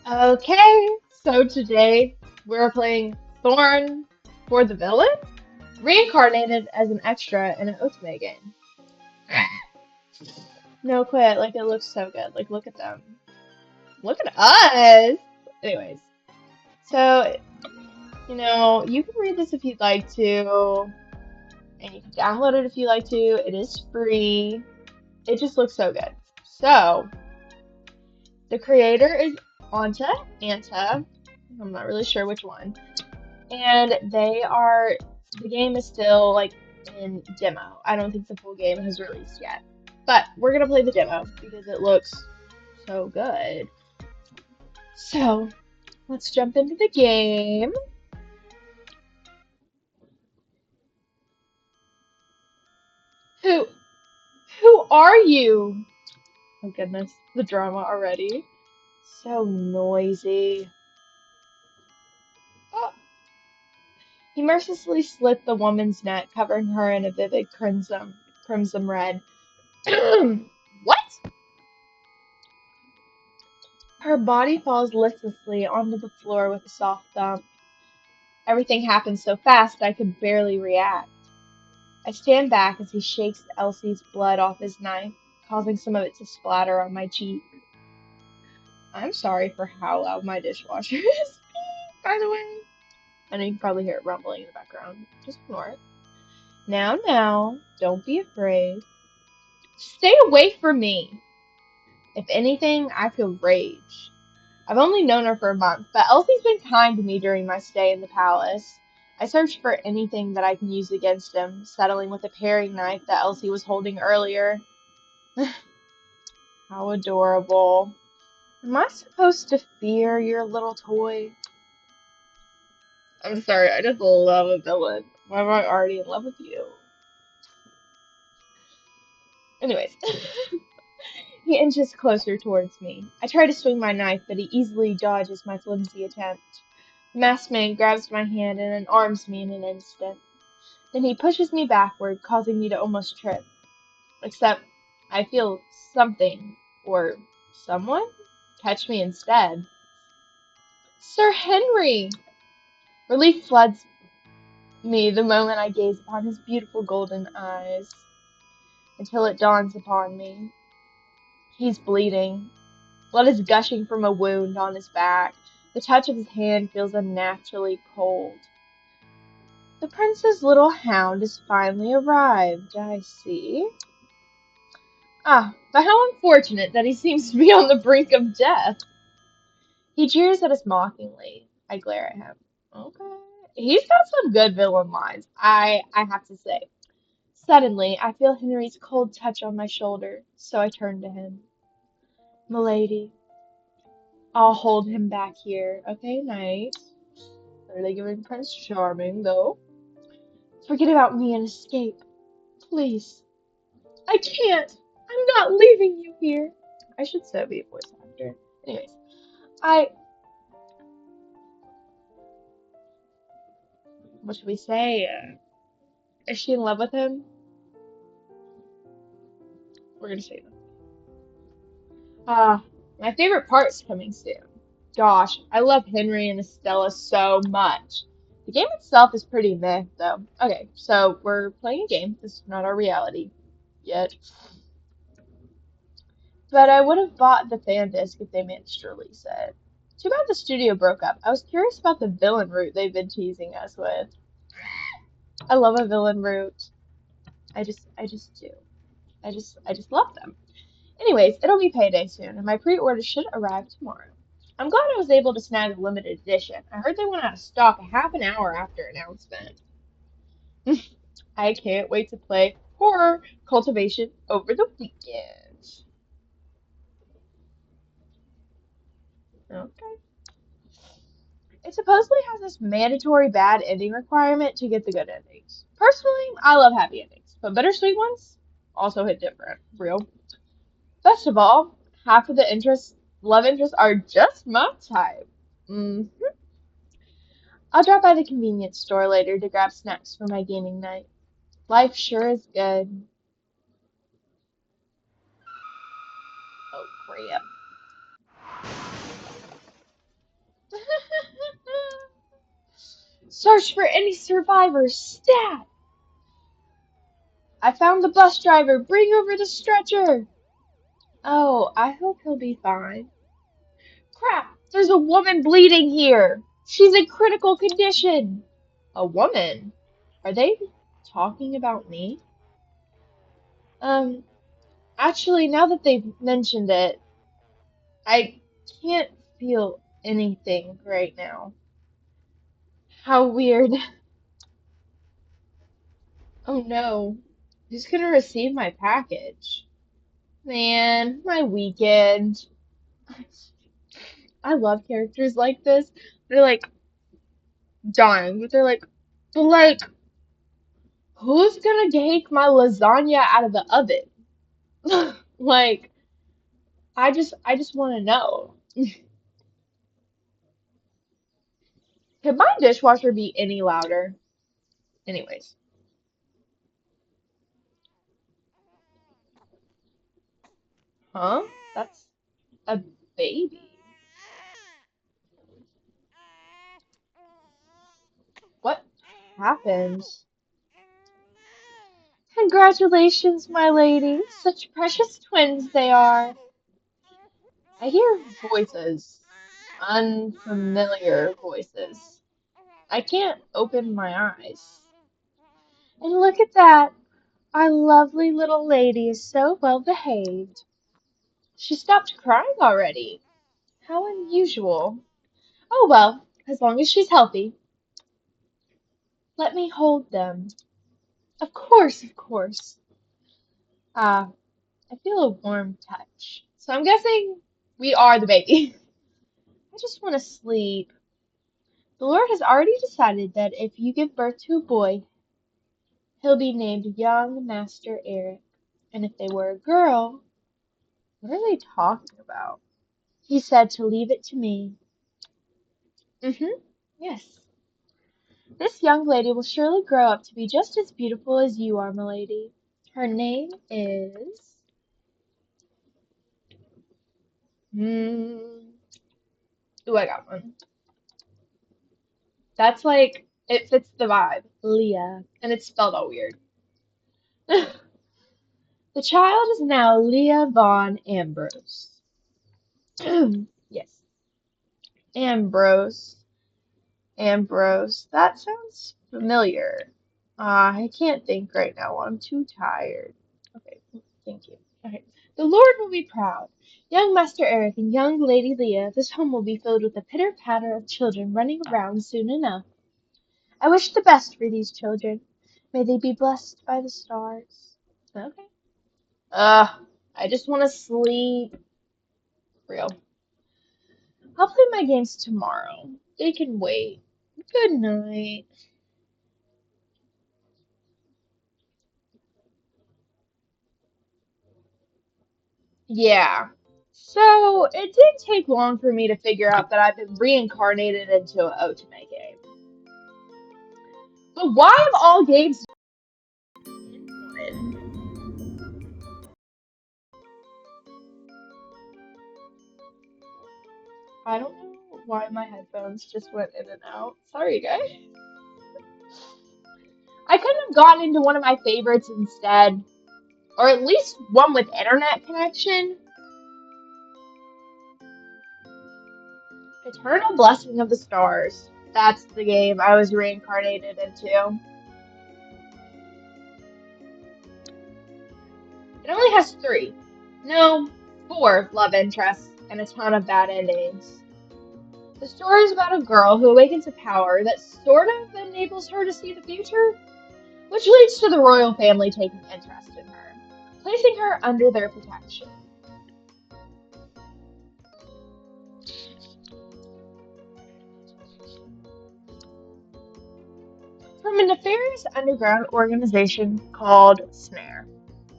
Okay, so today we're playing Thorn for the Villain, reincarnated as an extra in an Ultimate game. No quit, like it looks so good. Like look at them. Look at us! Anyways, so you can read this if you'd like to, and you can download it if you like to. It is free. It just looks so good. So, the creator is Anta. I'm not really sure which one. And the game is still like in demo. I don't think the full game has released yet. But we're gonna play the demo because it looks so good. So let's jump into the game. Who who are you? Oh goodness, the drama already. So noisy. Oh. He mercilessly slit the woman's neck, covering her in a vivid crimson red. What? Her body falls listlessly onto the floor with a soft thump. Everything happens so fast I could barely react. I stand back as he shakes Elsie's blood off his knife, causing some of it to splatter on my cheek. I'm sorry for how loud my dishwasher is, by the way. I know you can probably hear it rumbling in the background. Just ignore it. Now, don't be afraid. Stay away from me! If anything, I feel rage. I've only known her for a month, but Elsie's been kind to me during my stay in the palace. I searched for anything that I can use against him, settling with a paring knife that Elsie was holding earlier. How adorable. Am I supposed to fear your little toy? I'm sorry, I just love a villain. Why am I already in love with you? Anyways, he inches closer towards me. I try to swing my knife, but he easily dodges my flimsy attempt. The masked man grabs my hand and arms me in an instant. Then he pushes me backward, causing me to almost trip. Except I feel something, or someone, catch me instead. Sir Henry! Relief floods me the moment I gaze upon his beautiful golden eyes, until it dawns upon me. He's bleeding. Blood is gushing from a wound on his back. The touch of his hand feels unnaturally cold. The prince's little hound has finally arrived, I see. Ah, but how unfortunate that he seems to be on the brink of death. He jeers at us mockingly. I glare at him. Okay. He's got some good villain lines, I have to say. Suddenly, I feel Henry's cold touch on my shoulder, so I turn to him. Milady, I'll hold him back here. Okay, nice. Are they giving Prince Charming, though? Forget about me and escape. Please. I can't. I'm not leaving you here. I should so be a voice actor. Anyways, I what should we say? Is she in love with him? We're gonna say that. My favorite part's coming soon. Gosh, I love Henry and Estella so much. The game itself is pretty meh, though. Okay, so we're playing a game. This is not our reality yet. But I would have bought the fan disc if they managed to release it. Too bad the studio broke up. I was curious about the villain route they've been teasing us with. I love a villain route. I just do. I just love them. Anyways, it'll be payday soon, and my pre-order should arrive tomorrow. I'm glad I was able to snag a limited edition. I heard they went out of stock a half an hour after announcement. I can't wait to play Horror Cultivation over the weekend. Okay. It supposedly has this mandatory bad ending requirement to get the good endings. Personally, I love happy endings, but bittersweet ones also hit different. Real. Best of all, half of the love interests are just my type. Mm. I'll drop by the convenience store later to grab snacks for my gaming night. Life sure is good. Oh, crap. Search for any survivors. Stat! I found the bus driver. Bring over the stretcher. Oh, I hope he'll be fine. Crap! There's a woman bleeding here. She's in critical condition. A woman? Are they talking about me? Um, Actually, now that they've mentioned it, I can't feel anything right now. How weird. Oh no. Who's gonna receive my package? Man, my weekend. I love characters like this. They're like dying, but they're like, who's gonna take my lasagna out of the oven? Like, I just want to know. Could my dishwasher be any louder? Anyways, huh? That's a baby. What happened? Congratulations, my lady. Such precious twins they are. I hear voices. Unfamiliar voices. I can't open my eyes. And look at that. Our lovely little lady is so well behaved. She stopped crying already. How unusual. Oh well, as long as she's healthy. Let me hold them. Of course, of course. Ah, I feel a warm touch. So I'm guessing we are the baby. I just want to sleep. The Lord has already decided that if you give birth to a boy, he'll be named Young Master Eric. And if they were a girl, what are they talking about? He said to leave it to me. Yes. This young lady will surely grow up to be just as beautiful as you are, milady. Her name is... Hmm. Ooh, I got one. That's like, it fits the vibe. Leah. And it's spelled all weird. The child is now Leah Von Ambrose. Yes. Ambrose. Ambrose. That sounds familiar. I can't think right now. I'm too tired. Okay, thank you. Okay. The Lord will be proud. Young Master Eric and young Lady Leah, this home will be filled with the pitter-patter of children running around soon enough. I wish the best for these children. May they be blessed by the stars. Okay. I just want to sleep. Real. I'll play my games tomorrow. They can wait. Good night. Yeah. So, it didn't take long for me to figure out that I've been reincarnated into an Otome game. But why of all games in one? I don't know why my headphones just went in and out. Sorry, guys. I could have gotten into one of my favorites instead. Or at least one with internet connection. Eternal Blessing of the Stars. That's the game I was reincarnated into. It only has three. No, four love interests and a ton of bad endings. The story is about a girl who awakens a power that sort of enables her to see the future, which leads to the royal family taking interest in her, placing her under their protection. From a nefarious underground organization called Snare.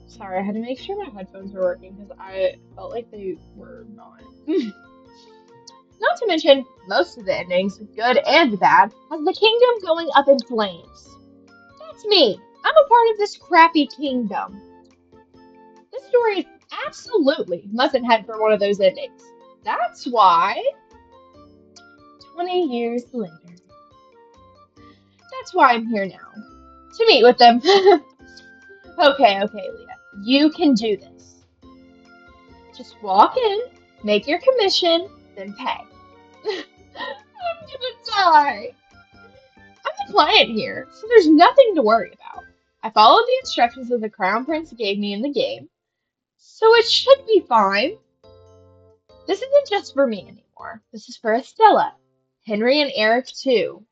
Sorry, I had to make sure my headphones were working because I felt like they were not. Not to mention, most of the endings, good and bad, has the kingdom going up in flames. That's me. I'm a part of this crappy kingdom. This story absolutely mustn't head for one of those endings. That's why, 20 years later, That's why I'm here now. To meet with them. Okay, Leah. You can do this. Just walk in, make your commission, then pay. I'm gonna die. I'm the client here, so there's nothing to worry about. I followed the instructions that the Crown Prince gave me in the game, so it should be fine. This isn't just for me anymore. This is for Estella, Henry, and Eric, too.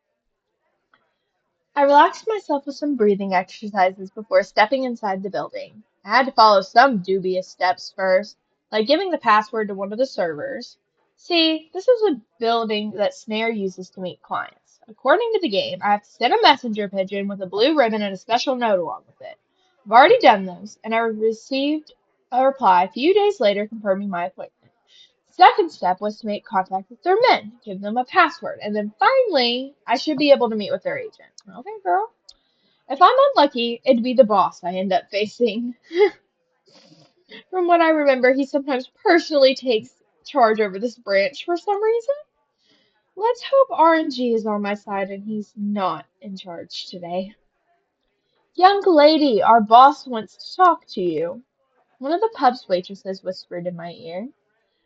I relaxed myself with some breathing exercises before stepping inside the building. I had to follow some dubious steps first, like giving the password to one of the servers. See, this is a building that Snare uses to meet clients. According to the game, I have to send a messenger pigeon with a blue ribbon and a special note along with it. I've already done those, and I received a reply a few days later confirming my appointment. Second step was to make contact with their men, give them a password, and then finally, I should be able to meet with their agent. Okay, girl. If I'm unlucky, it'd be the boss I end up facing. From what I remember, he sometimes personally takes charge over this branch for some reason. Let's hope RNG is on my side and he's not in charge today. Young lady, our boss wants to talk to you. One of the pub's waitresses whispered in my ear.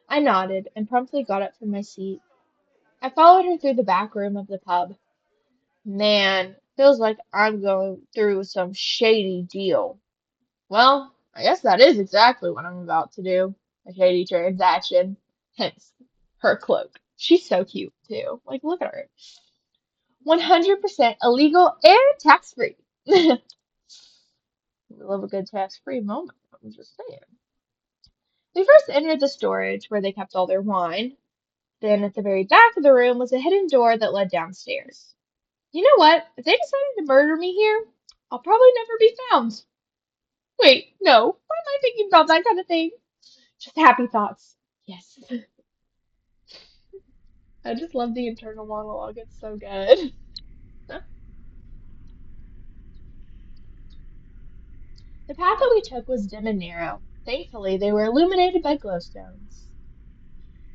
I nodded and promptly got up from my seat. I followed her through the back room of the pub. Man, feels like I'm going through some shady deal. Well, I guess that is exactly what I'm about to do. A shady transaction. Hence, her cloak. She's so cute, too. Like, look at her. 100% illegal and tax-free. We love a good tax-free moment. I'm just saying. We first entered the storage where they kept all their wine. Then at the very back of the room was a hidden door that led downstairs. You know what? If they decided to murder me here, I'll probably never be found. Wait, no. Why am I thinking about that kind of thing? Just happy thoughts. Yes. I just love the internal monologue. It's so good. The path that we took was dim and narrow. Thankfully, they were illuminated by glowstones.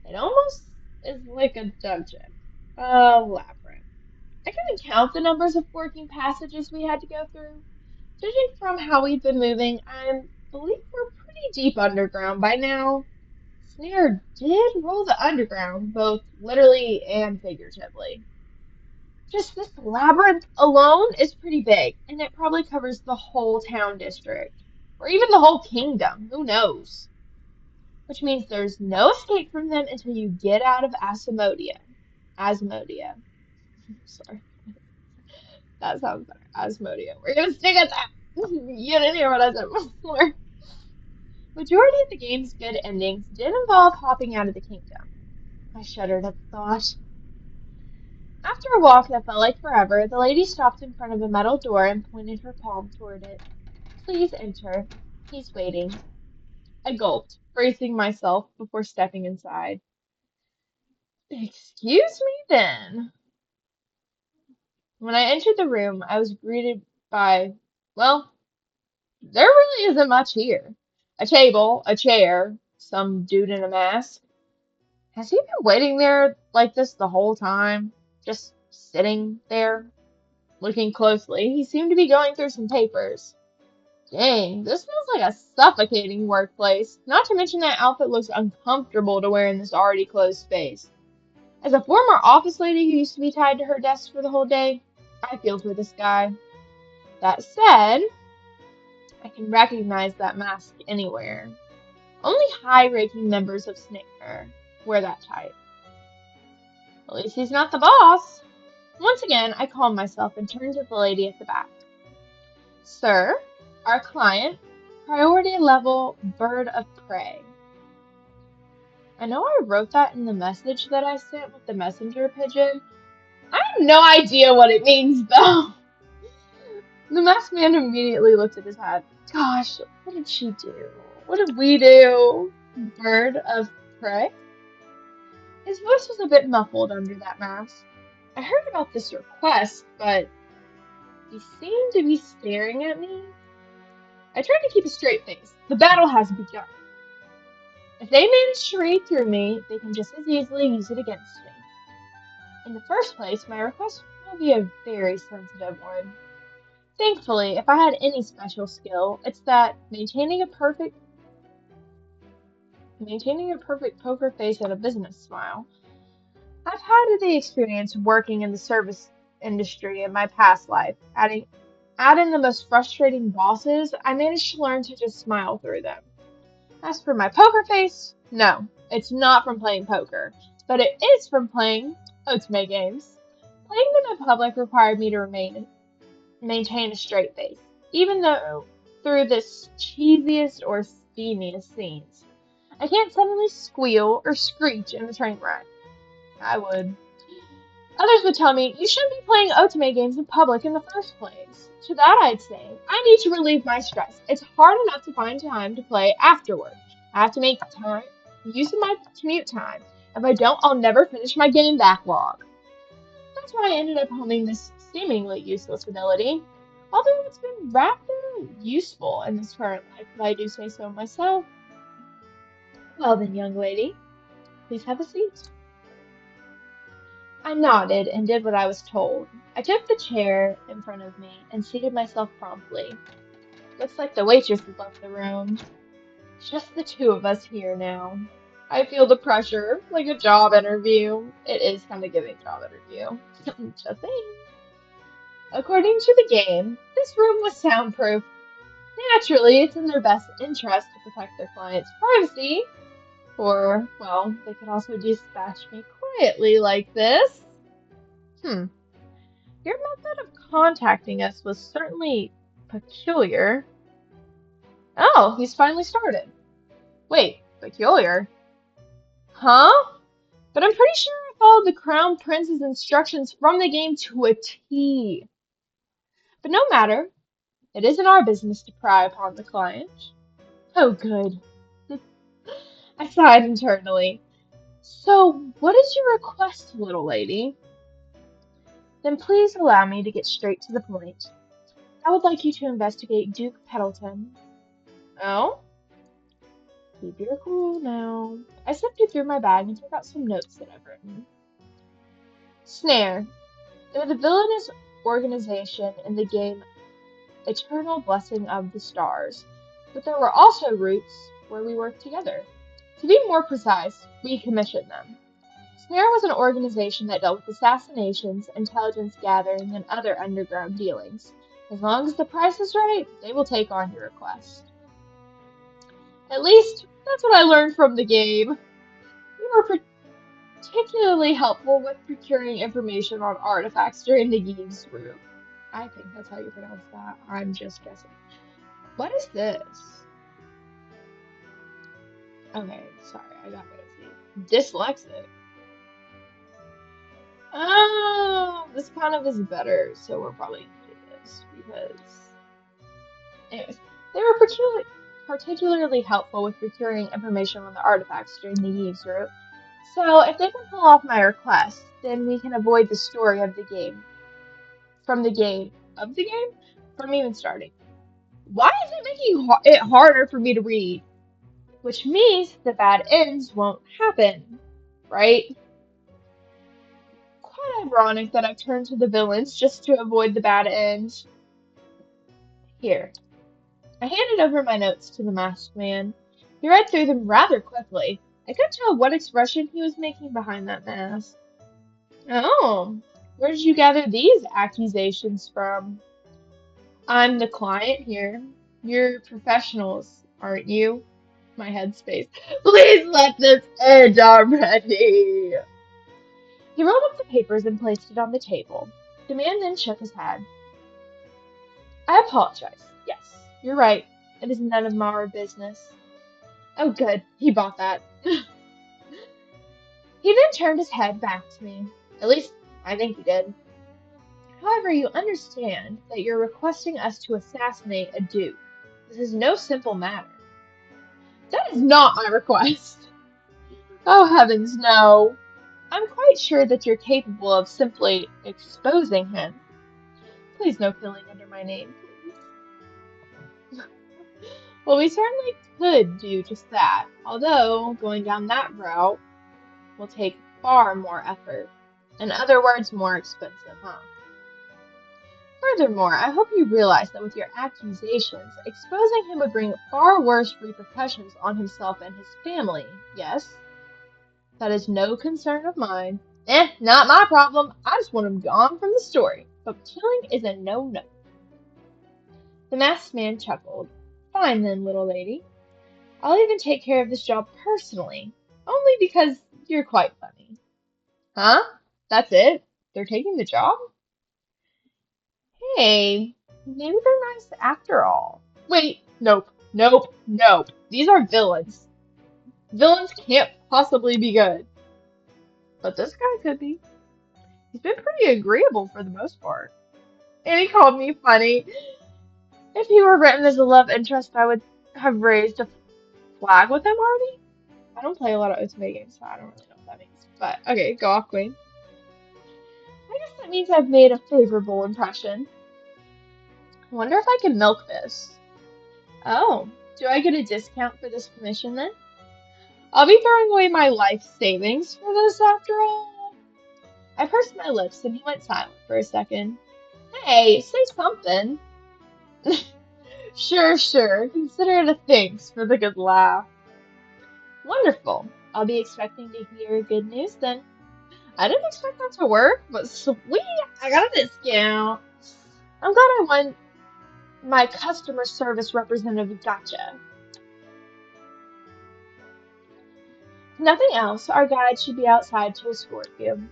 It almost is like a dungeon. A labyrinth. I couldn't count the numbers of working passages we had to go through. Judging from how we've been moving, I believe we're pretty deep underground by now. Snare did rule the underground, both literally and figuratively. Just this labyrinth alone is pretty big, and it probably covers the whole town district. Or even the whole kingdom, who knows? Which means there's no escape from them until you get out of Asmodia. Asmodia. Sorry, that sounds better. Asmodia. We're gonna stick at that. You didn't hear what I said before. Majority of the game's good endings did involve hopping out of the kingdom. I shuddered at the thought. After a walk that felt like forever, the lady stopped in front of a metal door and pointed her palm toward it. Please enter. He's waiting. I gulped, bracing myself before stepping inside. Excuse me then. When I entered the room, I was greeted by, well, there really isn't much here. A table, a chair, some dude in a mask. Has he been waiting there like this the whole time? Just sitting there, looking closely. He seemed to be going through some papers. Dang, this feels like a suffocating workplace. Not to mention that outfit looks uncomfortable to wear in this already closed space. As a former office lady who used to be tied to her desk for the whole day, I feel for this guy. That said, I can recognize that mask anywhere. Only high-ranking members of Snare wear that type. At least he's not the boss. Once again, I calmed myself and turned to the lady at the back. Sir, our client, priority level bird of prey. I know I wrote that in the message that I sent with the messenger pigeon. I have no idea what it means, though. The masked man immediately looked at his hat. Gosh, what did she do? What did we do? Bird of prey? His voice was a bit muffled under that mask. I heard about this request, but he seemed to be staring at me. I tried to keep a straight face. The battle has begun. If they manage to read through me, they can just as easily use it against me. In the first place, my request will be a very sensitive one. Thankfully, if I had any special skill, it's that maintaining a perfect poker face and a business smile. I've had the experience working in the service industry in my past life. Adding the most frustrating bosses, I managed to learn to just smile through them. As for my poker face, no, it's not from playing poker, but it is from playing Otome games. Playing them in public required me to maintain a straight face, even though through the cheesiest or steamiest scenes. I can't suddenly squeal or screech in a train wreck. I would. Others would tell me, you shouldn't be playing Otome games in public in the first place. To that I'd say, I need to relieve my stress. It's hard enough to find time to play afterward. I have to make use of my commute time. If I don't, I'll never finish my game backlog. That's why I ended up honing this seemingly useless ability. Although it's been rather useful in this current life, if I do say so myself. Well then, young lady, please have a seat. I nodded and did what I was told. I took the chair in front of me and seated myself promptly. Looks like the waitress has left the room. Just the two of us here now. I feel the pressure, like a job interview. It is kind of giving job interview. Just saying. According to the game, this room was soundproof. Naturally, it's in their best interest to protect their clients' privacy. Or, well, they could also dispatch me quietly like this. Hmm. Your method of contacting us was certainly peculiar. Oh, he's finally started. Wait, peculiar? Huh? But I'm pretty sure I followed the Crown Prince's instructions from the game to a T. But no matter, it isn't our business to pry upon the client. Oh, good. I sighed internally. So, what is your request, little lady? Then please allow me to get straight to the point. I would like you to investigate Duke Peddleton. Oh? Keep your cool now. I sifted through my bag and took out some notes that I've written. Snare. They're the villainous organization in the game Eternal Blessing of the Stars, but there were also roots where we worked together. To be more precise, we commissioned them. Snare was an organization that dealt with assassinations, intelligence gathering, and other underground dealings. As long as the price is right, they will take on your request. At least, that's what I learned from the game. You were particularly helpful with procuring information on artifacts during the Yves route. I think that's how you pronounce that. I'm just guessing. What is this? Okay, sorry, I got busy. Dyslexic. Oh, this kind of is better, so we're probably gonna do this because, anyways, they were particularly helpful with procuring information on the artifacts during the Yves route. So if they can pull off my request, then we can avoid the story of the game from the game of the game from even starting. Why is it making it harder for me to read? Which means the bad ends won't happen, right? Quite ironic that I've turned to the villains just to avoid the bad end. Here, I handed over my notes to the masked man. He read through them rather quickly. I couldn't tell what expression he was making behind that mask. Oh, where did you gather these accusations from? I'm the client here. You're professionals, aren't you? My headspace. Please let this end already. He rolled up the papers and placed it on the table. The man then shook his head. I apologize. Yes, you're right. It is none of our business. Oh, good. He bought that. He then turned his head back to me. At least, I think he did. However, you understand that you're requesting us to assassinate a duke. This is no simple matter. That is not my request. Oh, heavens, no. I'm quite sure that you're capable of simply exposing him. Please, no killing under my name, please. Well, we certainly could do just that, although going down that route will take far more effort. In other words, more expensive, huh? Furthermore, I hope you realize that with your accusations, exposing him would bring far worse repercussions on himself and his family, yes? That is no concern of mine. Not my problem. I just want him gone from the story. But killing is a no-no. The masked man chuckled. Fine then, little lady. I'll even take care of this job personally. Only because you're quite funny. Huh? That's it? They're taking the job? Hey, maybe they're nice after all. Wait, nope, nope, nope. These are villains. Villains can't possibly be good. But this guy could be. He's been pretty agreeable for the most part. And he called me funny. If he were written as a love interest, I would have raised a flag with him already. I don't play a lot of Otome games, so I don't really know what that means. But, okay, go off, Queen. I guess that means I've made a favorable impression. I wonder if I can milk this. Oh, do I get a discount for this commission then? I'll be throwing away my life savings for this after all. I pursed my lips and he went silent for a second. Hey, say something. Sure. Consider it a thanks for the good laugh. Wonderful. I'll be expecting to hear good news then. I didn't expect that to work, but sweet, I got a discount. I'm glad I won my customer service representative gotcha. If nothing else, our guide should be outside to escort you.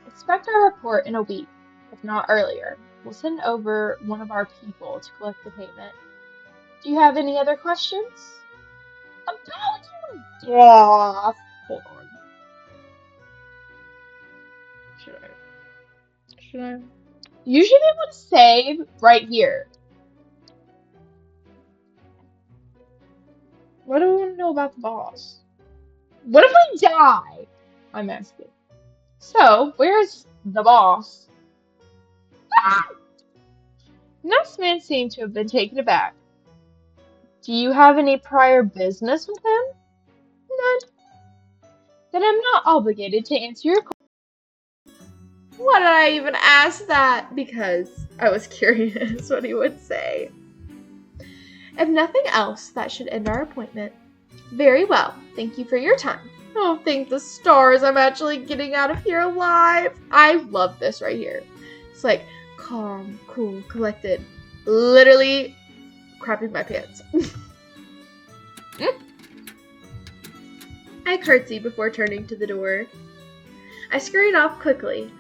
Expect our report in a week, if not earlier. We'll send over one of our people to collect the payment. Do you have any other questions? About your boss. Hold on. Should I? You should be able to save right here. What do we want to know about the boss? What if we die? I'm asking. So, where's the boss? Ah! Next man seemed to have been taken aback. Do you have any prior business with him? None. Then I'm not obligated to answer your question. Why did I even ask that? Because I was curious what he would say. If nothing else, that should end our appointment. Very well. Thank you for your time. Oh, thank the stars. I'm actually getting out of here alive. I love this right here. It's like calm, cool, collected. Literally crapping my pants. I curtsied before turning to the door. I scurried off quickly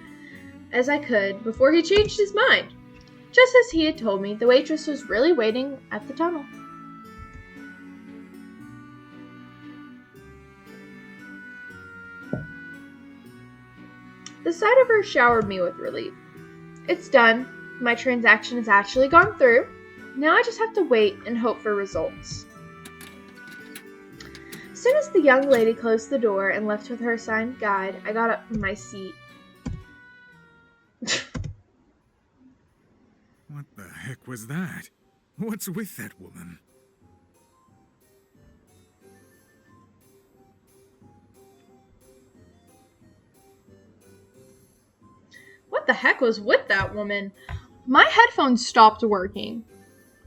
as I could before he changed his mind. Just as he had told me, the waitress was really waiting at the tunnel. The sight of her showered me with relief. It's done. My transaction has actually gone through. Now I just have to wait and hope for results. As soon as the young lady closed the door and left with her assigned guide, I got up from my seat. What the heck was that? What's with that woman? What the heck was with that woman? My headphones stopped working.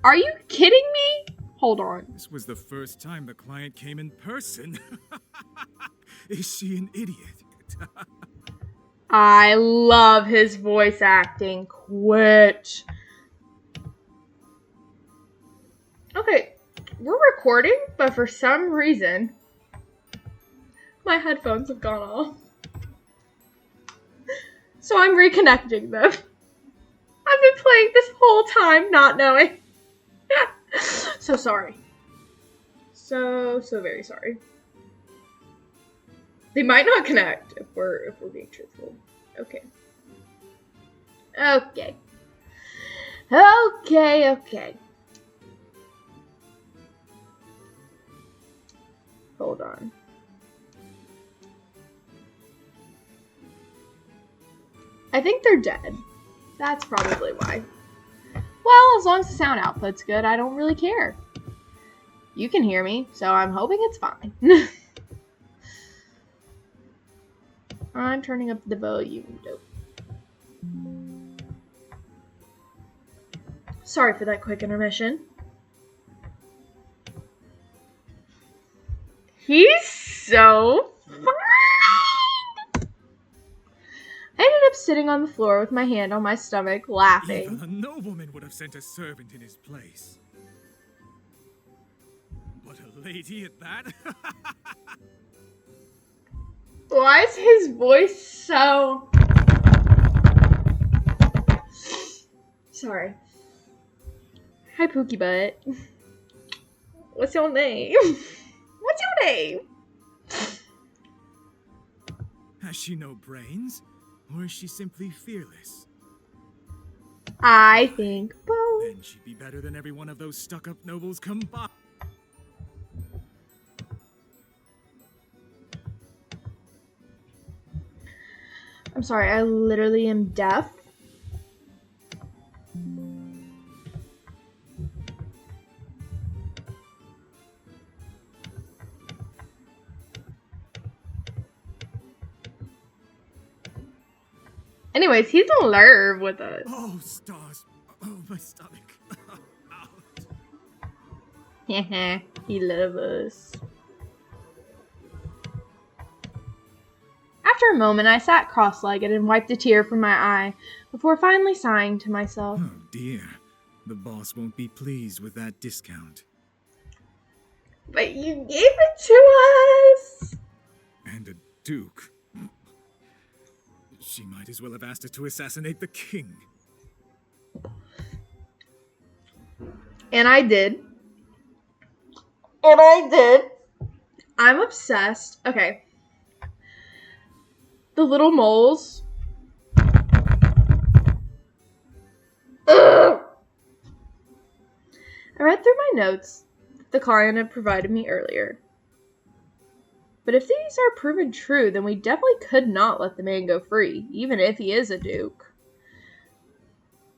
Are you kidding me? Hold on. This was the first time the client came in person. Is she an idiot? I love his voice acting. Quit. Okay, we're recording, but for some reason, my headphones have gone off. So I'm reconnecting them. I've been playing this whole time not knowing. So sorry. So very sorry. They might not connect if we're being truthful. Okay. Hold on. I think they're dead. That's probably why. Well, as long as the sound output's good, I don't really care. You can hear me, so I'm hoping it's fine. I'm turning up the volume. Nope. Sorry for that quick intermission. He's so fine! I ended up sitting on the floor with my hand on my stomach, laughing. Even a nobleman would have sent a servant in his place. But a lady at that? Why is his voice so... Sorry. Hi, Pookie Butt. What's your name? What's your name? Has she no brains? Or is she simply fearless? I think both. Then she'd be better than every one of those stuck-up nobles combined. I'm sorry, I literally am deaf. Anyways, he's in love with us. Oh, stars. Oh, my stomach. Ouch. He loves us. After a moment, I sat cross-legged and wiped a tear from my eye before finally sighing to myself. Oh, dear. The boss won't be pleased with that discount. But you gave it to us! And a duke. She might as well have asked her to assassinate the king. And I did. And I did. I'm obsessed. Okay. The little moles. Ugh! I read through my notes that the client had provided me earlier. But if these are proven true, then we definitely could not let the man go free, even if he is a duke.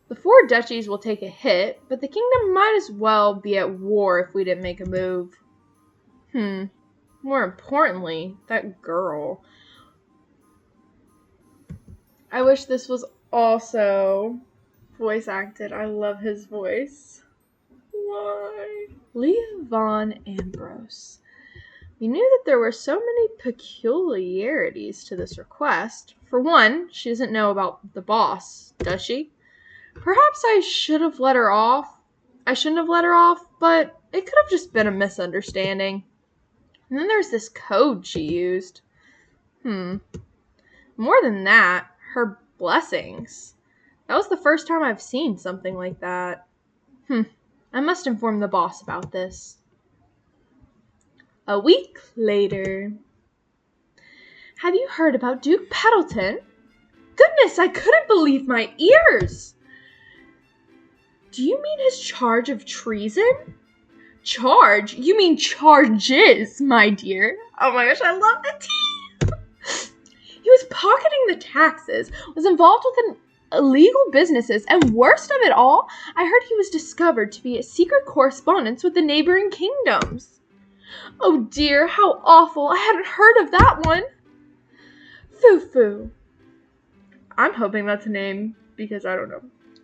The 4 duchies will take a hit, but the kingdom might as well be at war if we didn't make a move. More importantly, that girl. I wish this was also voice acted. I love his voice. Why? Leah Von Ambrose. We knew that there were so many peculiarities to this request. For one, she doesn't know about the boss, does she? Perhaps I should have let her off. I shouldn't have let her off, but it could have just been a misunderstanding. And then there's this code she used. More than that, her blessings. That was the first time I've seen something like that. I must inform the boss about this. A week later. Have you heard about Duke Pendleton? Goodness, I couldn't believe my ears! Do you mean his charge of treason? Charge? You mean charges, my dear. Oh my gosh, I love the tea! He was pocketing the taxes, was involved with illegal businesses, and worst of it all, I heard he was discovered to be a secret correspondence with the neighboring kingdoms. Oh dear, how awful. I hadn't heard of that one. Foo-foo. I'm hoping that's a name because I don't know.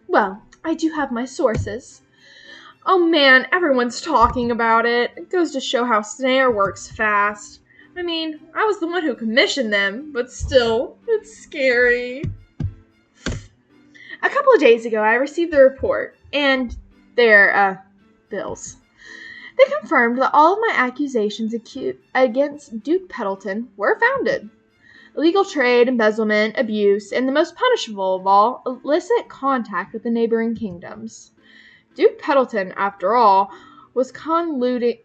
Well, I do have my sources. Oh man, everyone's talking about it. It goes to show how Snare works fast. I mean, I was the one who commissioned them, but still, it's scary. A couple of days ago, I received the report and their, bills. They confirmed that all of my accusations against Duke Pendleton were founded. Illegal trade, embezzlement, abuse, and the most punishable of all, illicit contact with the neighboring kingdoms. Duke Pendleton, after all, was colluding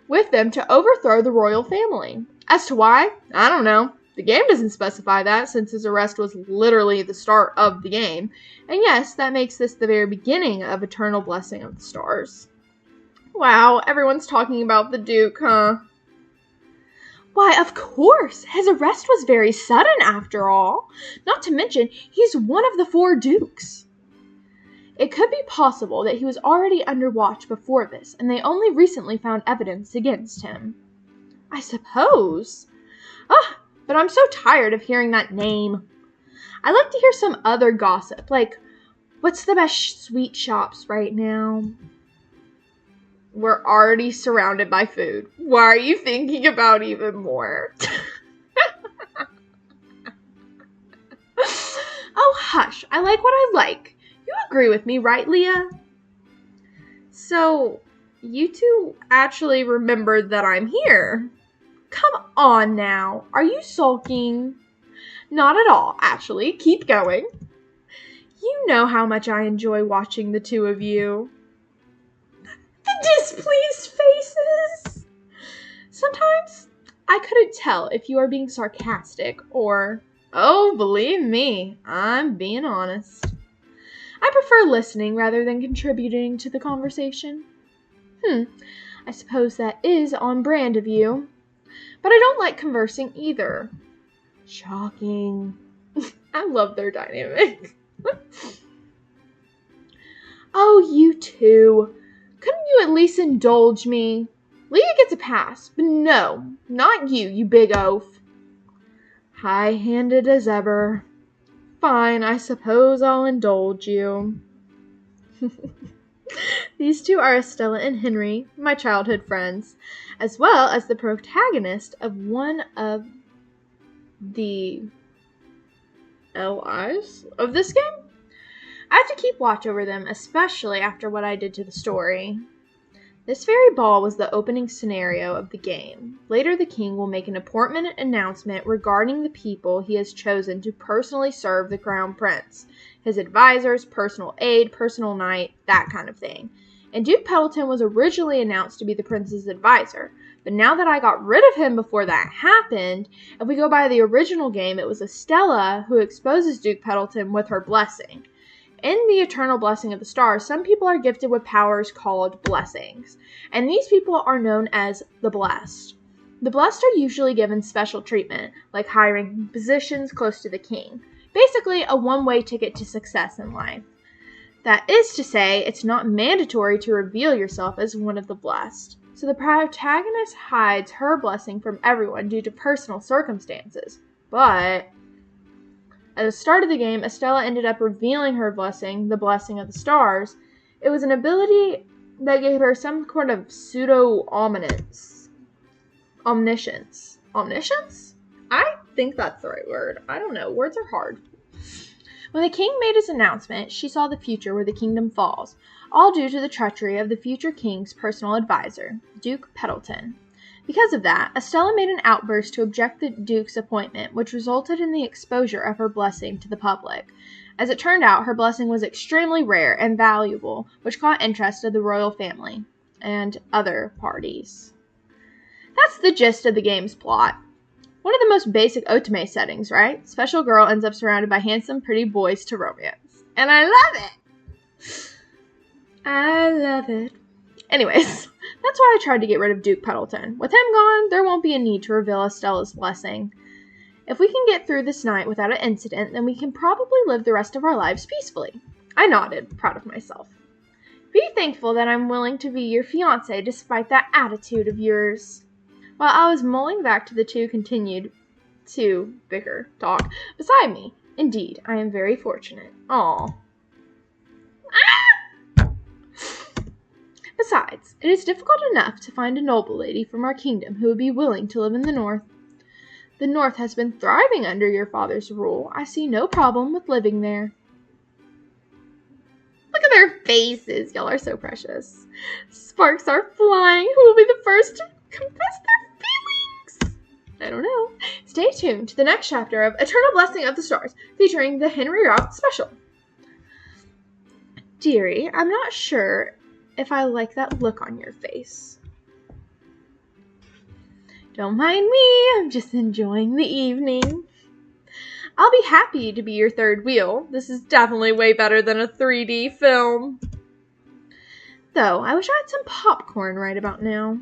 with them to overthrow the royal family. As to why, I don't know. The game doesn't specify that, since his arrest was literally the start of the game. And yes, that makes this the very beginning of Eternal Blessing of the Stars. Wow, everyone's talking about the Duke, huh? Why, of course! His arrest was very sudden, after all. Not to mention, he's one of the 4 dukes. It could be possible that he was already under watch before this, and they only recently found evidence against him. I suppose. But I'm so tired of hearing that name. I like to hear some other gossip, like What's the best sweet shops right now? We're already surrounded by food. Why are you thinking about even more? Oh, hush. I like what I like. You agree with me, right, Leah? So, you two actually remembered that I'm here. Come on now. Are you sulking? Not at all, actually. Keep going. You know how much I enjoy watching the two of you. The displeased faces! Sometimes I couldn't tell if you are being sarcastic or, oh, believe me, I'm being honest. I prefer listening rather than contributing to the conversation. I suppose that is on brand of you. But I don't like conversing either. Shocking. I love their dynamic. Oh, you two. Couldn't you at least indulge me? Leah gets a pass, but no, not you, you big oaf. High-handed as ever. Fine, I suppose I'll indulge you. These two are Estella and Henry, my childhood friends, as well as the protagonist of one of the LIs of this game. I have to keep watch over them, especially after what I did to the story. This very ball was the opening scenario of the game. Later, the king will make an important announcement regarding the people he has chosen to personally serve the crown prince. His advisors, personal aide, personal knight, that kind of thing. And Duke Pendleton was originally announced to be the prince's advisor. But now that I got rid of him before that happened, if we go by the original game, it was Estella who exposes Duke Pendleton with her blessing. In the Eternal Blessing of the Stars, some people are gifted with powers called blessings, and these people are known as the Blessed. The Blessed are usually given special treatment, like high-ranking positions close to the king. Basically, a one-way ticket to success in life. That is to say, it's not mandatory to reveal yourself as one of the Blessed. So the protagonist hides her blessing from everyone due to personal circumstances. But at the start of the game, Estella ended up revealing her blessing, the Blessing of the Stars. It was an ability that gave her some sort of pseudo-omniscience. Omniscience? Omniscience? I think that's the right word. I don't know. Words are hard. When the king made his announcement, she saw the future where the kingdom falls, all due to the treachery of the future king's personal advisor, Duke Pendleton. Because of that, Estella made an outburst to object the Duke's appointment, which resulted in the exposure of her blessing to the public. As it turned out, her blessing was extremely rare and valuable, which caught interest of the royal family and other parties. That's the gist of the game's plot. One of the most basic otome settings, right? Special girl ends up surrounded by handsome, pretty boys to romance. And I love it! I love it. Anyways, that's why I tried to get rid of Duke Pendleton. With him gone, there won't be a need to reveal Estella's blessing. If we can get through this night without an incident, then we can probably live the rest of our lives peacefully. I nodded, proud of myself. Be thankful that I'm willing to be your fiancé despite that attitude of yours. While I was mulling back, the two continued to talk beside me. Indeed, I am very fortunate. Aw. Besides, it is difficult enough to find a noble lady from our kingdom who would be willing to live in the north. The north has been thriving under your father's rule. I see no problem with living there. Look at their faces. Y'all are so precious. Sparks are flying. Who will be the first to confess their feelings? I don't know. Stay tuned to the next chapter of Eternal Blessing of the Stars, featuring the Henry Rout special. Dearie, I'm not sure if I like that look on your face. Don't mind me, I'm just enjoying the evening. I'll be happy to be your third wheel. This is definitely way better than a 3D film. Though, I wish I had some popcorn right about now.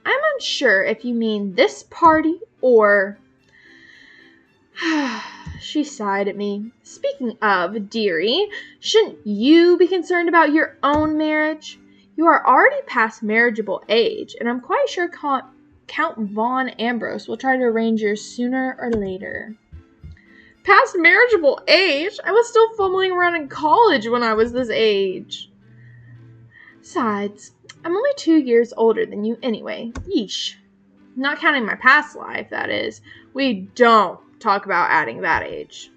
I'm unsure if you mean this party or... She sighed at me. Speaking of, dearie, shouldn't you be concerned about your own marriage? You are already past marriageable age, and I'm quite sure Count Von Ambrose will try to arrange yours sooner or later. past marriageable age. I was still fumbling around in college when I was this age. Besides, I'm only 2 years older than you anyway. Yeesh. Not counting my past life, that is. We don't talk about adding that age.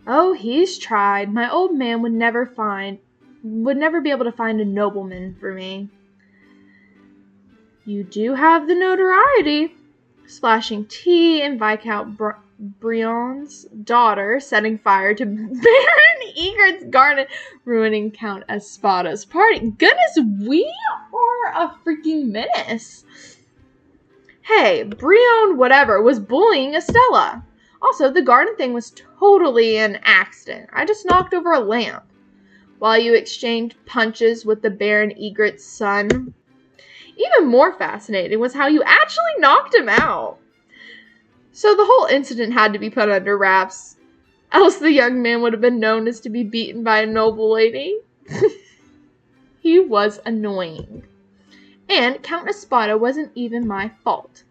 Oh, he's tried. My old man would never be able to find a nobleman for me. You do have the notoriety. Splashing tea in Viscount Brion's daughter, setting fire to Baron Egret's garden, ruining Count Espada's party. Goodness, we are a freaking menace. Hey, Brion whatever was bullying Estella. Also, the garden thing was totally an accident. I just knocked over a lamp. While you exchanged punches with the Baron Egret's son. Even more fascinating was how you actually knocked him out. So the whole incident had to be put under wraps. Else the young man would have been known as to be beaten by a noble lady. He was annoying. And Count Espada wasn't even my fault.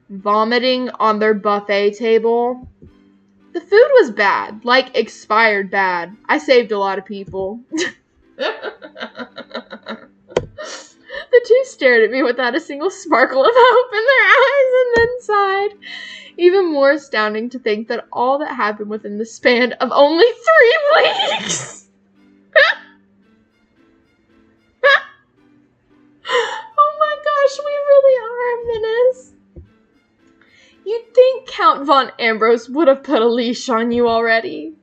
Vomiting on their buffet table. The food was bad, like expired bad. I saved a lot of people. The two stared at me without a single sparkle of hope in their eyes and then sighed. Even more astounding to think that all that happened within the span of only 3 weeks. Oh my gosh, we really are a menace. You'd think Count von Ambrose would have put a leash on you already.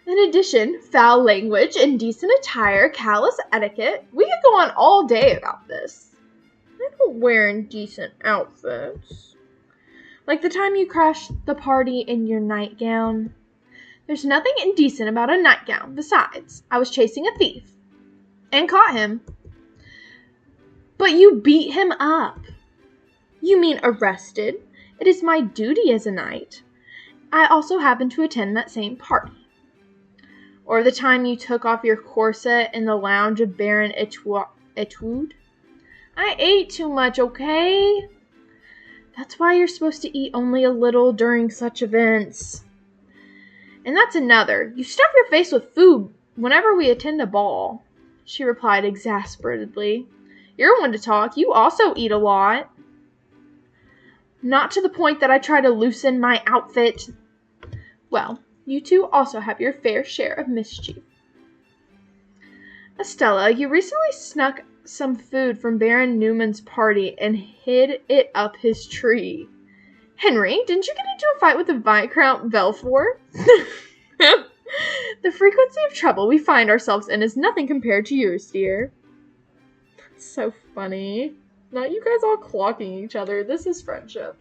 In addition, foul language, indecent attire, callous etiquette. We could go on all day about this. I don't wear indecent outfits. Like the time you crashed the party in your nightgown. There's nothing indecent about a nightgown. Besides, I was chasing a thief. And caught him. But you beat him up. You mean arrested? It is my duty as a knight. I also happened to attend that same party. Or the time you took off your corset in the lounge of Baron Etude. I ate too much, okay? That's why you're supposed to eat only a little during such events. And that's another. You stuff your face with food whenever we attend a ball, she replied exasperatedly. You're one to talk. You also eat a lot. Not to the point that I try to loosen my outfit. Well, you two also have your fair share of mischief. Estella, you recently snuck some food from Baron Newman's party and hid it up his tree. Henry, didn't you get into a fight with the Viscount Belfort? The frequency of trouble we find ourselves in is nothing compared to yours, dear. That's so funny. Not you guys all clocking each other. This is friendship.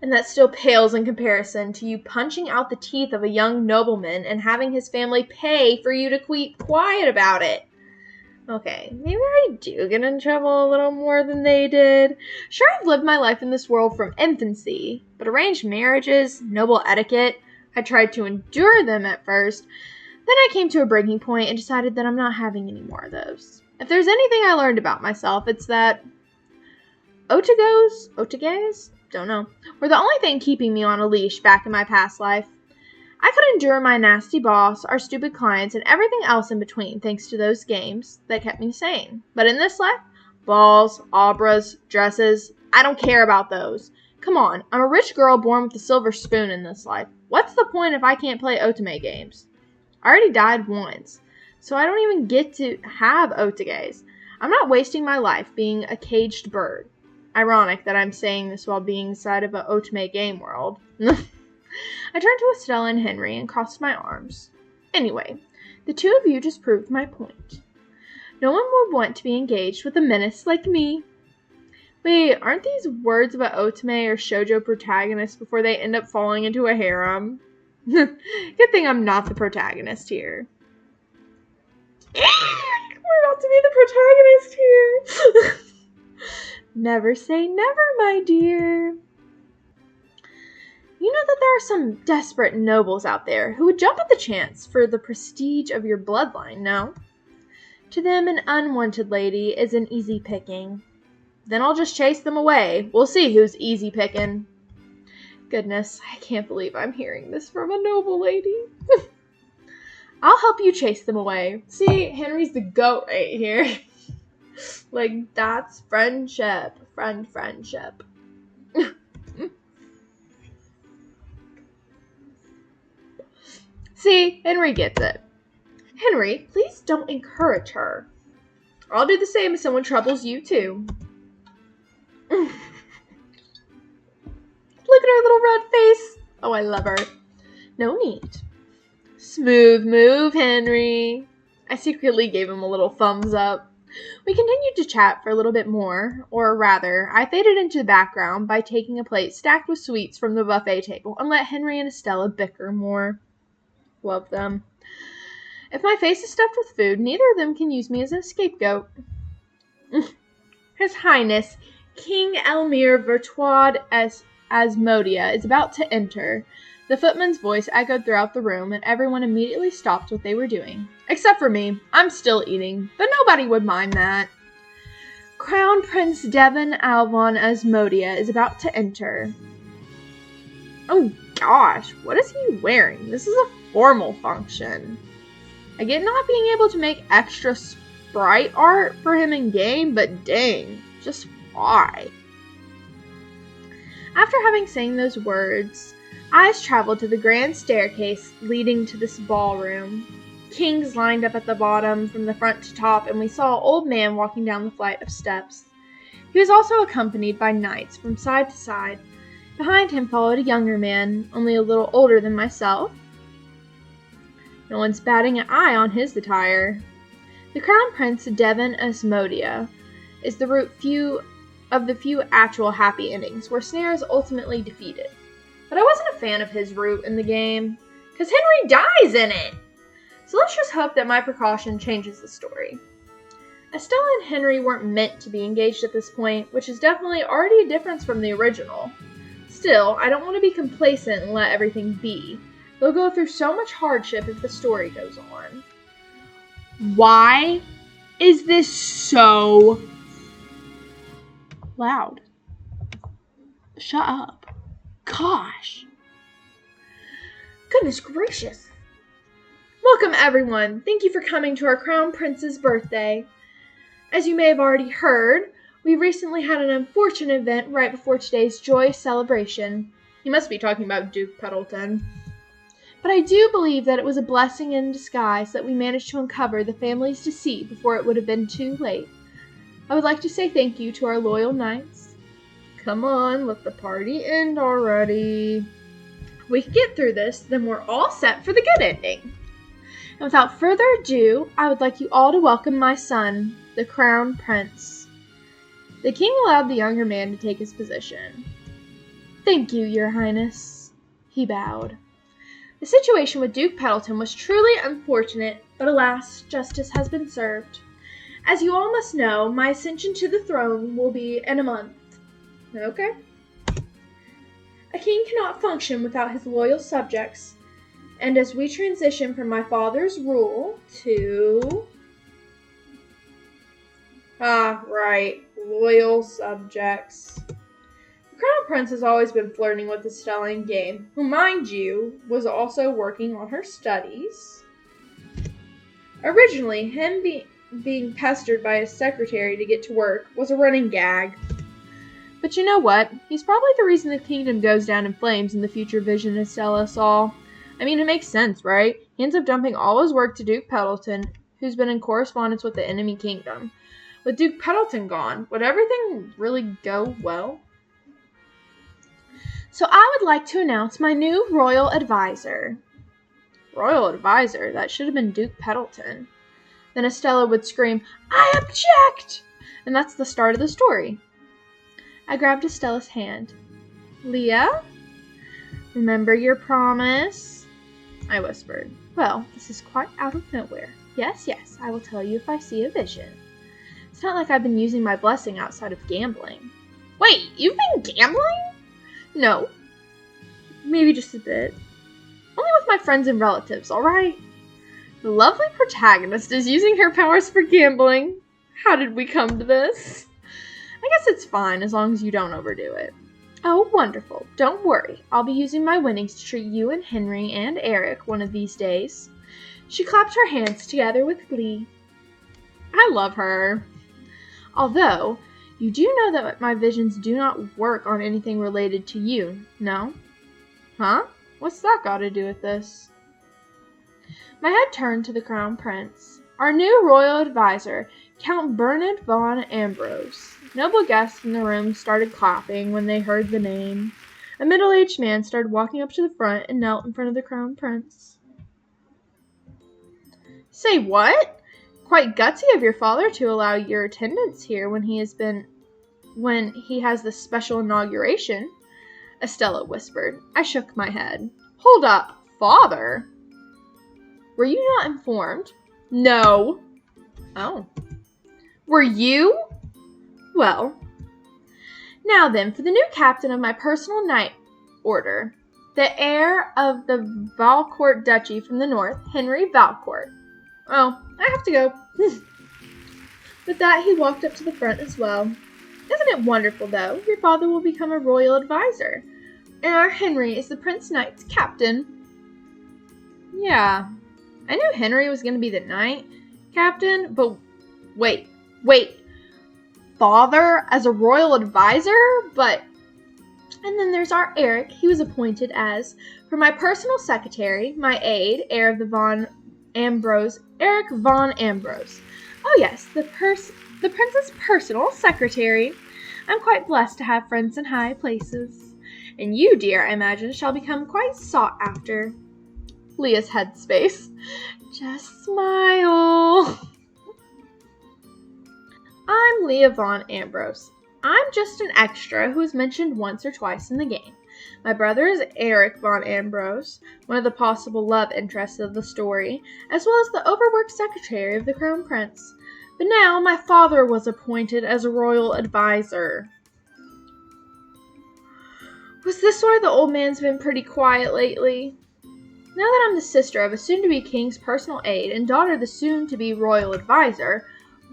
And that still pales in comparison to you punching out the teeth of a young nobleman and having his family pay for you to keep quiet about it. Okay, maybe I do get in trouble a little more than they did. Sure, I've lived my life in this world from infancy, but arranged marriages, noble etiquette, I tried to endure them at first. Then I came to a breaking point and decided that I'm not having any more of those. If there's anything I learned about myself, it's that otages, don't know, were the only thing keeping me on a leash back in my past life. I could endure my nasty boss, our stupid clients, and everything else in between thanks to those games that kept me sane. But in this life, balls, operas, dresses, I don't care about those. Come on, I'm a rich girl born with a silver spoon in this life. What's the point if I can't play otome games? I already died once, so I don't even get to have otages. I'm not wasting my life being a caged bird. Ironic that I'm saying this while being inside of an otome game world. I turned to Estella and Henry and crossed my arms. Anyway, the two of you just proved my point. No one would want to be engaged with a menace like me. Wait, aren't these words about otome or shoujo protagonists before they end up falling into a harem? Good thing I'm not the protagonist here. We're about to be the protagonist here. Never say never, my dear. You know that there are some desperate nobles out there who would jump at the chance for the prestige of your bloodline, no? To them, an unwanted lady is an easy picking. Then I'll just chase them away. We'll see who's easy picking. Goodness, I can't believe I'm hearing this from a noble lady. I'll help you chase them away. See, Henry's the goat right here. Like, that's friendship. Friendship. See, Henry gets it. Henry, please don't encourage her. I'll do the same if someone troubles you, too. Look at her little red face. Oh, I love her. No need. Smooth move, Henry. I secretly gave him a little thumbs up. We continued to chat for a little bit more, or rather, I faded into the background by taking a plate stacked with sweets from the buffet table and let Henry and Estella bicker more. Love them. If my face is stuffed with food, neither of them can use me as a scapegoat. His Highness, King Elmir Vertoid Asmodia, is about to enter. The footman's voice echoed throughout the room, and everyone immediately stopped what they were doing. Except for me. I'm still eating, but nobody would mind that. Crown Prince Devon Alvon Asmodia is about to enter. Oh gosh, what is he wearing? This is a formal function. I get not being able to make extra sprite art for him in game, but dang, just why? After having sang those words, eyes traveled to the grand staircase leading to this ballroom. Kings lined up at the bottom from the front to top, and we saw an old man walking down the flight of steps. He was also accompanied by knights from side to side. Behind him followed a younger man, only a little older than myself. No one's batting an eye on his attire. The Crown Prince Devon Asmodia is the few actual happy endings where Snare is ultimately defeated. But I wasn't a fan of his route in the game, because Henry dies in it! So let's just hope that my precaution changes the story. Estella and Henry weren't meant to be engaged at this point, which is definitely already a difference from the original. Still, I don't want to be complacent and let everything be. They'll go through so much hardship if the story goes on. Why is this so loud? Shut up. Gosh. Goodness gracious. Welcome, everyone. Thank you for coming to our Crown Prince's birthday. As you may have already heard, we recently had an unfortunate event right before today's joyous celebration. He must be talking about Duke Pendleton. But I do believe that it was a blessing in disguise that we managed to uncover the family's deceit before it would have been too late. I would like to say thank you to our loyal knights. Come on, let the party end already. If we can get through this, then we're all set for the good ending. And without further ado, I would like you all to welcome my son, the Crown Prince. The king allowed the younger man to take his position. Thank you, your highness. He bowed. The situation with Duke Pendleton was truly unfortunate, but alas, justice has been served. As you all must know, my ascension to the throne will be in a month. Okay. A king cannot function without his loyal subjects, and as we transition from my father's rule to... loyal subjects. The Crown Prince has always been flirting with Estella in game, who, mind you, was also working on her studies. Originally, him being pestered by his secretary to get to work was a running gag. But you know what? He's probably the reason the kingdom goes down in flames in the future vision Estella saw. I mean, it makes sense, right? He ends up dumping all his work to Duke Pendleton, who's been in correspondence with the enemy kingdom. With Duke Pendleton gone, would everything really go well? So I would like to announce my new royal advisor. Royal advisor? That should have been Duke Pendleton. Then Estella would scream, I object! And that's the start of the story. I grabbed Estella's hand. Leah? Remember your promise? I whispered. Well, this is quite out of nowhere. Yes, I will tell you if I see a vision. It's not like I've been using my blessing outside of gambling. Wait, you've been gambling? No. Maybe just a bit. Only with my friends and relatives, alright? The lovely protagonist is using her powers for gambling. How did we come to this? I guess it's fine as long as you don't overdo it. Oh, wonderful. Don't worry. I'll be using my winnings to treat you and Henry and Eric one of these days. She clapped her hands together with glee. I love her. Although, you do know that my visions do not work on anything related to you, no? Huh? What's that got to do with this? My head turned to the Crown Prince, our new royal advisor, Count Bernard von Ambrose. Noble guests in the room started clapping when they heard the name. A middle-aged man started walking up to the front and knelt in front of the Crown Prince. Say what? Quite gutsy of your father to allow your attendance here when he has this special inauguration, Estella whispered. I shook my head. Hold up, father? Were you not informed? No. Oh. Were you? Well. Now then, for the new captain of my personal knight order, the heir of the Valcourt Duchy from the north, Henry Valcourt. Oh, I have to go. With that, he walked up to the front as well. Isn't it wonderful, though? Your father will become a royal advisor, and our Henry is the Prince Knight's captain. Yeah, I knew Henry was going to be the knight captain, but wait. Father as a royal advisor? But, and then there's our Eric. He was appointed as, for my personal secretary, my aide, heir of the Von Ambrose, Eric von Ambrose. Oh yes, the prince's personal secretary. I'm quite blessed to have friends in high places. And you, dear, I imagine, shall become quite sought after. Leah's headspace. Just smile. I'm Leah von Ambrose. I'm just an extra who is mentioned once or twice in the game. My brother is Eric von Ambrose, one of the possible love interests of the story, as well as the overworked secretary of the Crown Prince. But now my father was appointed as a royal advisor. Was this why the old man's been pretty quiet lately? Now that I'm the sister of a soon-to-be king's personal aide and daughter of the soon-to-be royal advisor,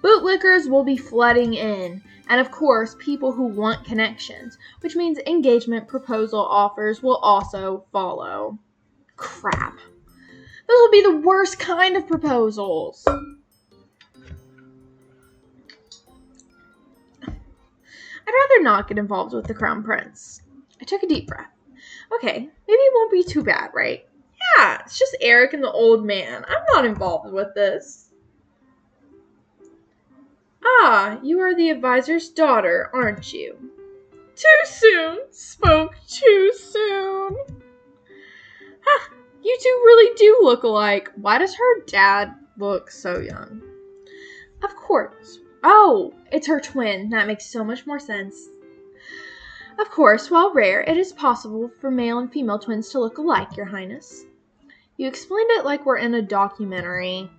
bootlickers will be flooding in, and of course, people who want connections, which means engagement proposal offers will also follow. Crap. Those will be the worst kind of proposals. I'd rather not get involved with the Crown Prince. I took a deep breath. Okay, maybe it won't be too bad, right? Yeah, it's just Eric and the old man. I'm not involved with this. Ah, you are the advisor's daughter, aren't you? Too soon. Spoke too soon. Huh, you two really do look alike. Why does her dad look so young? Of course. Oh, it's her twin. That makes so much more sense. Of course, while rare, it is possible for male and female twins to look alike, Your Highness. You explained it like we're in a documentary.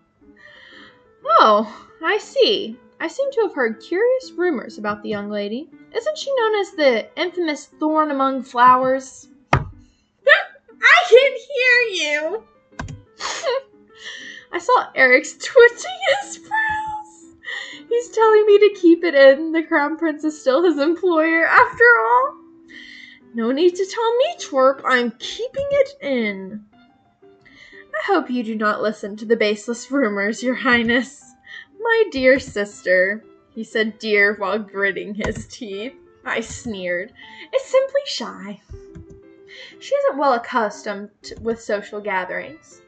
Oh, I see. I seem to have heard curious rumors about the young lady. Isn't she known as the infamous Thorn among flowers? I can hear you! I saw Eric's twitching his brows. He's telling me to keep it in. The Crown Prince is still his employer, after all. No need to tell me, twerp. I'm keeping it in. I hope you do not listen to the baseless rumors, Your Highness. My dear sister, he said dear while gritting his teeth. I sneered. Is simply shy. She isn't well accustomed with social gatherings.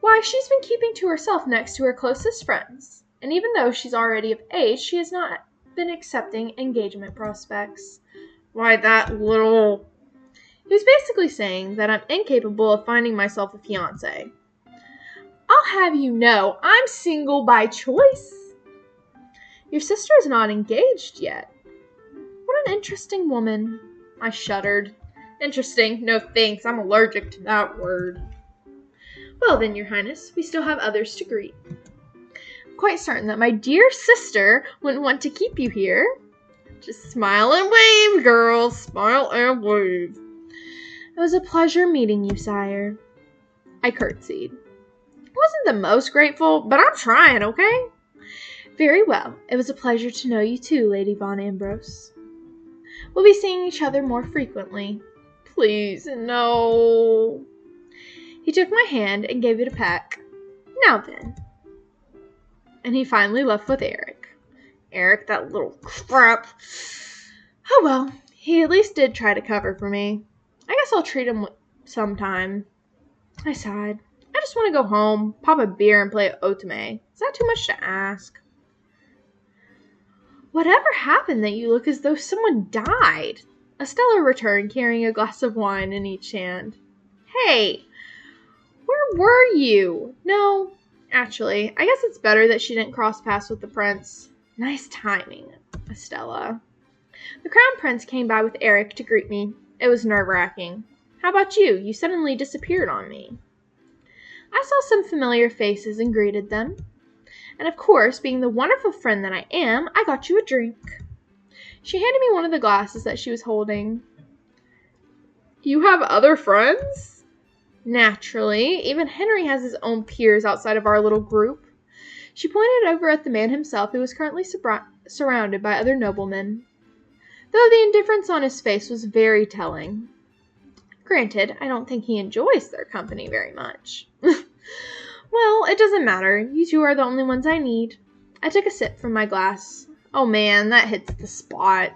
Why, she's been keeping to herself next to her closest friends. And even though she's already of age, she has not been accepting engagement prospects. Why, that little... He was basically saying that I'm incapable of finding myself a fiancé. I'll have you know, I'm single by choice. Your sister is not engaged yet. What an interesting woman. I shuddered. Interesting? No thanks, I'm allergic to that word. Well then, Your Highness, we still have others to greet. I'm quite certain that my dear sister wouldn't want to keep you here. Just smile and wave, girls. Smile and wave. It was a pleasure meeting you, sire. I curtsied. Wasn't the most grateful, but I'm trying, okay? Very well. It was a pleasure to know you too, Lady von Ambrose. We'll be seeing each other more frequently. Please, no. He took my hand and gave it a peck. Now then. And he finally left with Eric. Eric, that little crap. Oh well, he at least did try to cover for me. I guess I'll treat him sometime. I sighed. I just want to go home, pop a beer, and play otome. Is that too much to ask? Whatever happened that you look as though someone died? Estella returned, carrying a glass of wine in each hand. Hey, where were you? No, actually, I guess it's better that she didn't cross paths with the prince. Nice timing, Estella. The crown prince came by with Eric to greet me. It was nerve-wracking. How about you? You suddenly disappeared on me. I saw some familiar faces and greeted them. And of course, being the wonderful friend that I am, I got you a drink. She handed me one of the glasses that she was holding. You have other friends? Naturally. Even Henry has his own peers outside of our little group. She pointed over at the man himself, who was currently surrounded by other noblemen, though the indifference on his face was very telling. Granted, I don't think he enjoys their company very much. Well, it doesn't matter. You two are the only ones I need. I took a sip from my glass. Oh man, that hits the spot.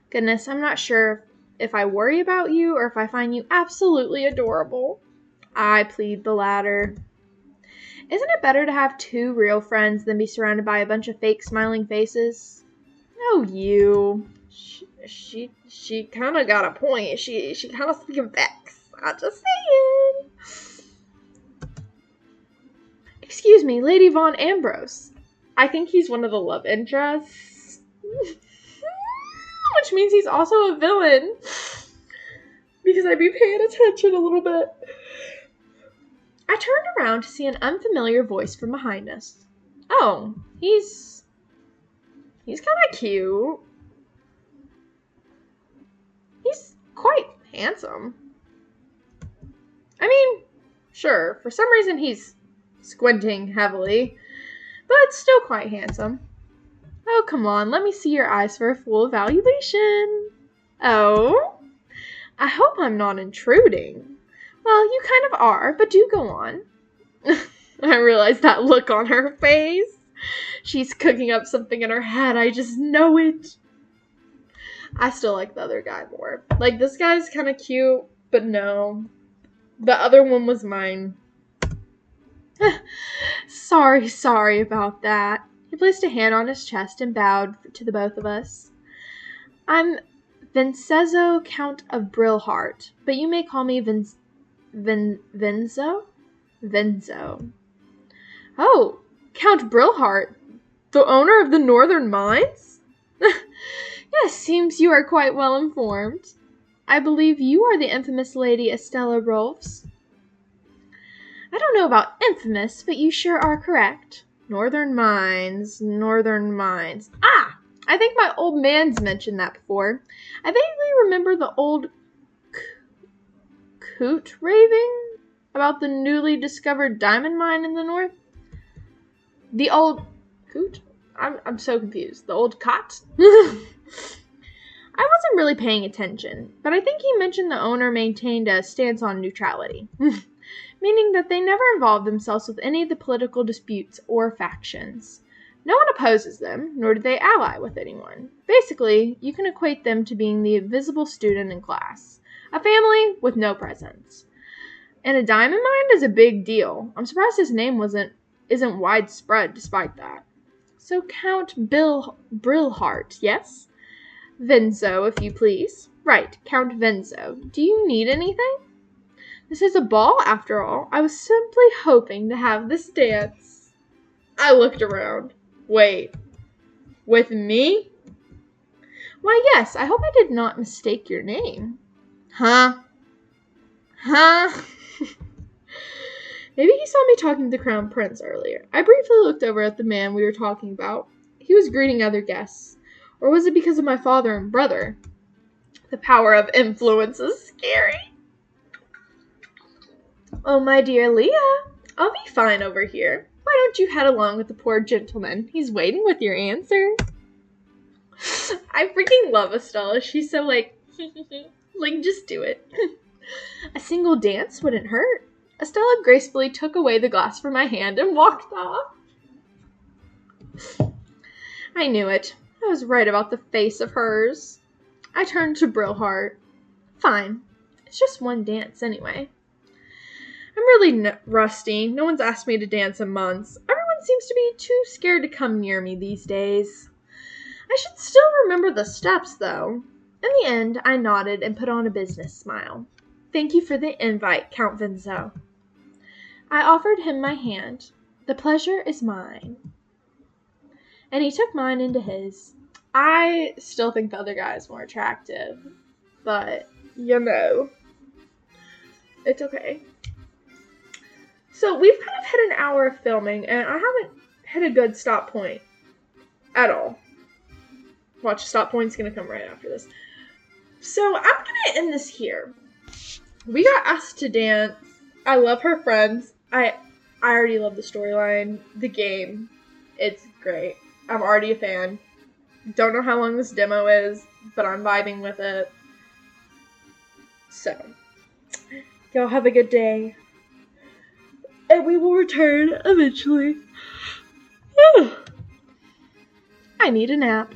Goodness, I'm not sure if I worry about you or if I find you absolutely adorable. I plead the latter. Isn't it better to have two real friends than be surrounded by a bunch of fake smiling faces? Oh, you. She kind of got a point. She kind of speaking facts. I'm just saying. Excuse me, Lady Von Ambrose. I think he's one of the love interests. Which means he's also a villain. Because I'd be paying attention a little bit. I turned around to see an unfamiliar voice from behind us. Oh, he's kind of cute. He's quite handsome. I mean, sure, for some reason he's squinting heavily, but still quite handsome. Oh, come on, let me see your eyes for a full evaluation. Oh, I hope I'm not intruding. Well, you kind of are, but do go on. I realize that look on her face. She's cooking up something in her head, I just know it. I still like the other guy more. Like, this guy's kind of cute, but no. The other one was mine. Sorry about that. He placed a hand on his chest and bowed to the both of us. I'm Vincenzo, Count of Brillheart, but you may call me Vinzo? Vinzo. Oh, Count Brillheart, the owner of the Northern Mines? Yes, seems you are quite well informed. I believe you are the infamous Lady Estella Rolfs. I don't know about infamous, but you sure are correct. Northern Mines. Ah! I think my old man's mentioned that before. I vaguely remember the old coot raving about the newly discovered diamond mine in the north. The old coot? I'm so confused. The old cot? I wasn't really paying attention, but I think he mentioned the owner maintained a stance on neutrality, meaning that they never involved themselves with any of the political disputes or factions. No one opposes them, nor do they ally with anyone. Basically, you can equate them to being the invisible student in class, a family with no presence. And a diamond mine is a big deal. I'm surprised his name isn't widespread despite that. So Count Brillheart, yes? Vinzo, if you please. Right, Count Vinzo. Do you need anything? This is a ball, after all. I was simply hoping to have this dance. I looked around. Wait. With me? Why, yes, I hope I did not mistake your name. Huh? Maybe he saw me talking to the Crown Prince earlier. I briefly looked over at the man we were talking about. He was greeting other guests. Or was it because of my father and brother? The power of influence is scary. Oh, my dear Leah, I'll be fine over here. Why don't you head along with the poor gentleman? He's waiting with your answer. I freaking love Estella. She's so like just do it. A single dance wouldn't hurt. Estella gracefully took away the glass from my hand and walked off. I knew it. I was right about the face of hers. I turned to Brillheart. Fine. It's just one dance anyway. I'm really rusty. No one's asked me to dance in months. Everyone seems to be too scared to come near me these days. I should still remember the steps, though. In the end, I nodded and put on a business smile. Thank you for the invite, Count Vinzo. I offered him my hand. The pleasure is mine. And he took mine into his. I still think the other guy is more attractive, but, it's okay. So we've kind of hit an hour of filming, and I haven't hit a good stop point at all. Watch, stop point's gonna come right after this. So I'm gonna end this here. We got asked to dance. I love her friends. I already love the storyline, the game. It's great. I'm already a fan. Don't know how long this demo is, but I'm vibing with it. So, y'all have a good day. And we will return eventually. I need a nap.